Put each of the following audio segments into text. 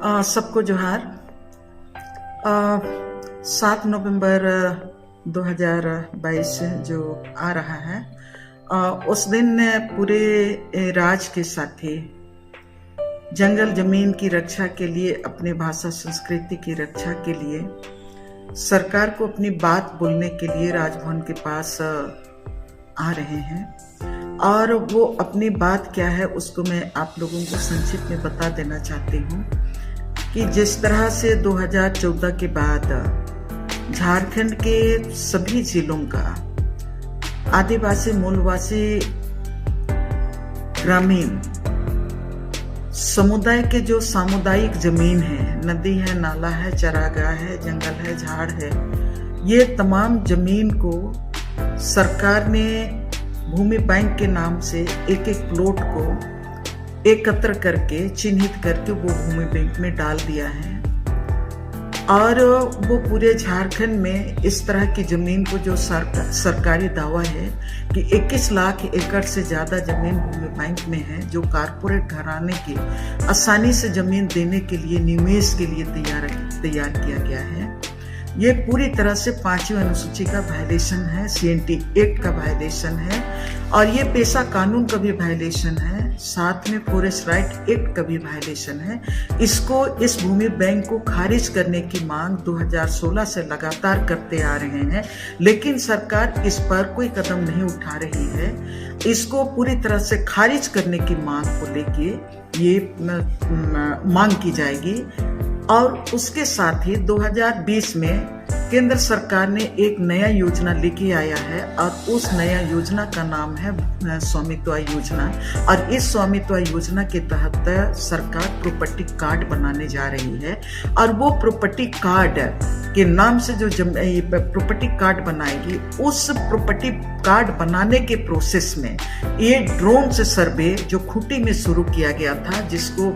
सबको जोहार। 7 नवंबर 2022 जो आ रहा है, उस दिन पूरे राज्य के साथी जंगल जमीन की रक्षा के लिए, अपने भाषा संस्कृति की रक्षा के लिए सरकार को अपनी बात बोलने के लिए राजभवन के पास आ रहे हैं। और वो अपनी बात क्या है उसको मैं आप लोगों को संक्षिप्त में बता देना चाहती हूँ कि जिस तरह से 2014 के बाद झारखंड के सभी जिलों का आदिवासी मूलवासी ग्रामीण समुदाय के जो सामुदायिक जमीन है, नदी है, नाला है, चरागाह है, जंगल है, झाड़ है, ये तमाम जमीन को सरकार ने भूमि बैंक के नाम से एक एक प्लॉट को एकत्र करके, चिन्हित करके वो भूमि बैंक में डाल दिया है। और वो पूरे झारखंड में इस तरह की जमीन को, जो सरकारी दावा है कि 21 लाख एकड़ से ज्यादा जमीन भूमि बैंक में है, जो कारपोरेट घराने की आसानी से जमीन देने के लिए, निवेश के लिए तैयार किया गया है। ये पूरी तरह से 5वीं अनुसूची का वायलेशन है, CNT एक्ट का वायलेशन है, और ये पेशा कानून का भी वायलेशन है, साथ में फॉरेस्ट राइट एक्ट का भी वायलेशन है। इस भूमि बैंक को खारिज करने की मांग 2016 से लगातार करते आ रहे हैं, लेकिन सरकार इस पर कोई कदम नहीं उठा रही है। इसको पूरी तरह से खारिज करने की मांग को लेके ये मांग की जाएगी। और उसके साथ ही 2020 में केंद्र सरकार ने एक नया योजना लेके आया है, और उस नया योजना का नाम है स्वामित्व योजना। और इस स्वामित्व योजना के तहत सरकार प्रॉपर्टी कार्ड बनाने जा रही है, और वो प्रॉपर्टी कार्ड के नाम से जो प्रॉपर्टी कार्ड बनाएगी, उस प्रॉपर्टी कार्ड बनाने के प्रोसेस में ये ड्रोन से सर्वे जो खूंटी में शुरू किया गया था, जिसको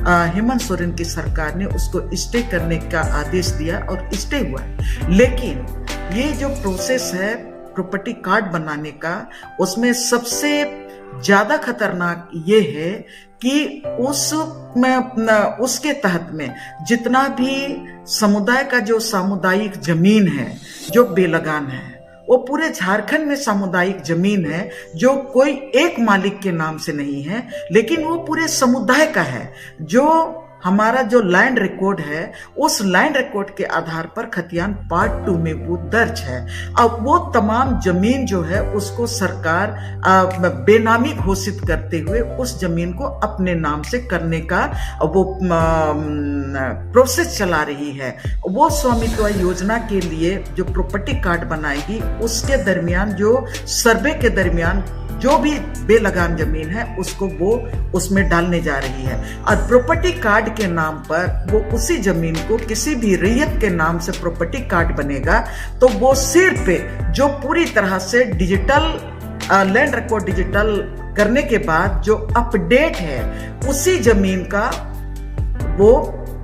हेमंत सोरेन की सरकार ने उसको स्टे करने का आदेश दिया और स्टे हुआ। लेकिन ये जो प्रोसेस है प्रॉपर्टी कार्ड बनाने का, उसमें सबसे ज्यादा खतरनाक ये है कि उसके तहत में जितना भी समुदाय का जो सामुदायिक जमीन है, जो बेलगान है, वो पूरे झारखंड में सामुदायिक जमीन है, जो कोई एक मालिक के नाम से नहीं है, लेकिन वो पूरे समुदाय का है। जो हमारा जो लैंड रिकॉर्ड है, उस लैंड रिकॉर्ड के आधार पर खतियान पार्ट 2 में वो दर्ज है। अब वो तमाम जमीन जो है उसको सरकार बेनामी घोषित करते हुए उस जमीन को अपने नाम से करने का वो प्रोसेस चला रही है। वो स्वामित्व योजना के लिए जो प्रॉपर्टी कार्ड बनाएगी, उसके दरमियान, जो सर्वे के दरमियान जो भी बेलगान जमीन है, उसको वो उसमें डालने जा रही है। और प्रॉपर्टी कार्ड के नाम पर वो उसी जमीन को किसी भी रैयत के नाम से प्रॉपर्टी कार्ड बनेगा, तो वो सिर्फ जो पूरी तरह से डिजिटल लैंड रिकॉर्ड डिजिटल करने के बाद जो अपडेट है, उसी जमीन का वो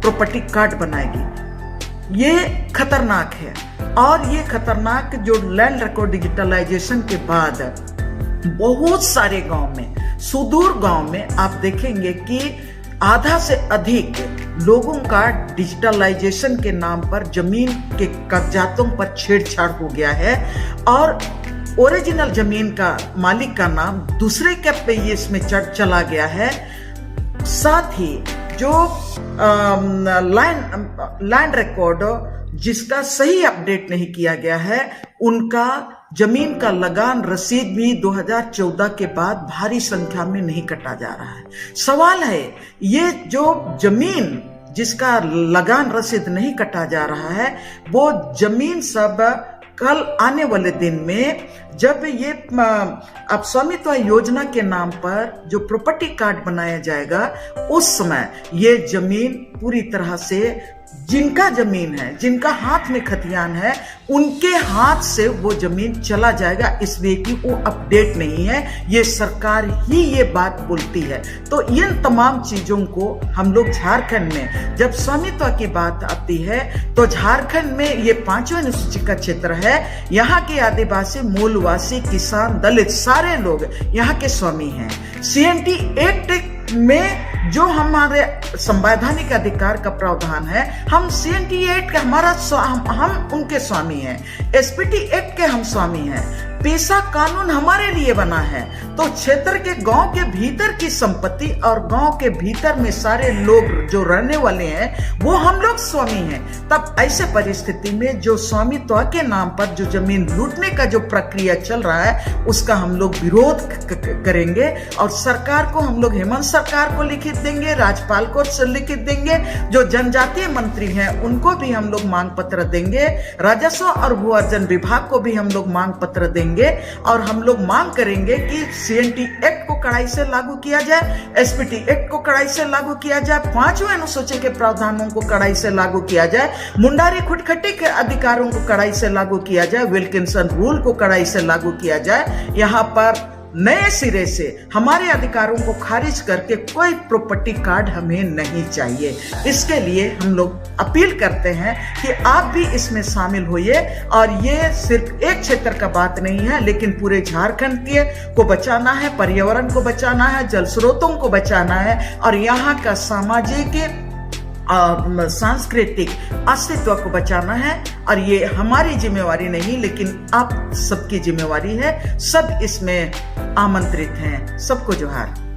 प्रॉपर्टी कार्ड बनाएगी। ये खतरनाक है। और ये खतरनाक जो लैंड रिकॉर्ड डिजिटलाइजेशन के बाद बहुत सारे गांव में, सुदूर गांव में आप देखेंगे कि आधा से अधिक लोगों का डिजिटलाइजेशन के नाम पर जमीन के कागजातों पर छेड़छाड़ हो गया है, और ओरिजिनल जमीन का मालिक का नाम दूसरे के पेज में चला गया है। साथ ही जो लैंड रिकॉर्ड जिसका सही अपडेट नहीं किया गया है, उनका जमीन का लगान रसीद भी 2014 के बाद भारी संख्या में नहीं कटा जा रहा है। सवाल है, ये जो जमीन जिसका लगान रसीद नहीं कटा जा रहा है, वो जमीन सब कल आने वाले दिन में जब ये अब स्वामित्व योजना के नाम पर जो प्रॉपर्टी कार्ड बनाया जाएगा, उस समय ये जमीन पूरी तरह से जिनका जमीन है, जिनका हाथ में खतियान है, उनके हाथ से वो जमीन चला जाएगा, इसलिए कि वो अपडेट नहीं है। ये सरकार ही ये बात बोलती है। तो इन तमाम चीजों को हम लोग झारखंड में, जब स्वामित्व की बात आती है, तो झारखंड में ये 5वीं अनुसूची का क्षेत्र है। यहाँ के आदिवासी, मूलवासी, किसान, दलित सारे लोग यहाँ के स्वामी हैं। CNT एक्ट में जो हमारे संवैधानिक अधिकार का प्रावधान है, हम CNT एक्ट का हम उनके स्वामी हैं, SPT एक्ट के हम स्वामी हैं, पेशा कानून हमारे लिए बना है। तो क्षेत्र के गांव के भीतर की संपत्ति और गांव के भीतर में सारे लोग जो रहने वाले हैं वो हम लोग स्वामी हैं। तब ऐसे परिस्थिति में जो स्वामित्व के नाम पर जो जमीन लूटने का जो प्रक्रिया चल रहा है उसका हम लोग विरोध करेंगे और सरकार को हम लोग हेमंत सरकार को लिखित देंगे, राज्यपाल को लिखित देंगे, जो जनजातीय मंत्री हैं उनको भी हम लोग मांग पत्र देंगे, राजस्व और भू अर्जन विभाग को भी हम लोग मांग पत्र देंगे और हम लोग मांग करेंगे कि CNT एक्ट को कड़ाई से लागू किया जाए, SPT एक्ट को कड़ाई से लागू किया जाए, 5वें अनुसूची के प्रावधानों को कड़ाई से लागू किया जाए, मुंडारी खुटखटी के अधिकारों को कड़ाई से लागू किया जाए, विल्किंसन रूल को कड़ाई से लागू किया जाए। यहाँ पर नए सिरे से हमारे अधिकारों को खारिज करके कोई प्रॉपर्टी कार्ड हमें नहीं चाहिए। इसके लिए हम लोग अपील करते हैं कि आप भी इसमें शामिल होइए और ये सिर्फ एक क्षेत्र का बात नहीं है, लेकिन पूरे झारखंड के को बचाना है, पर्यावरण को बचाना है, जल स्रोतों को बचाना है और यहाँ का सामाजिक सांस्कृतिक अस्तित्व को बचाना है। और ये हमारी जिम्मेवारी नहीं लेकिन आप सबकी जिम्मेवारी है। सब इसमें आमंत्रित हैं। सबको जोहार।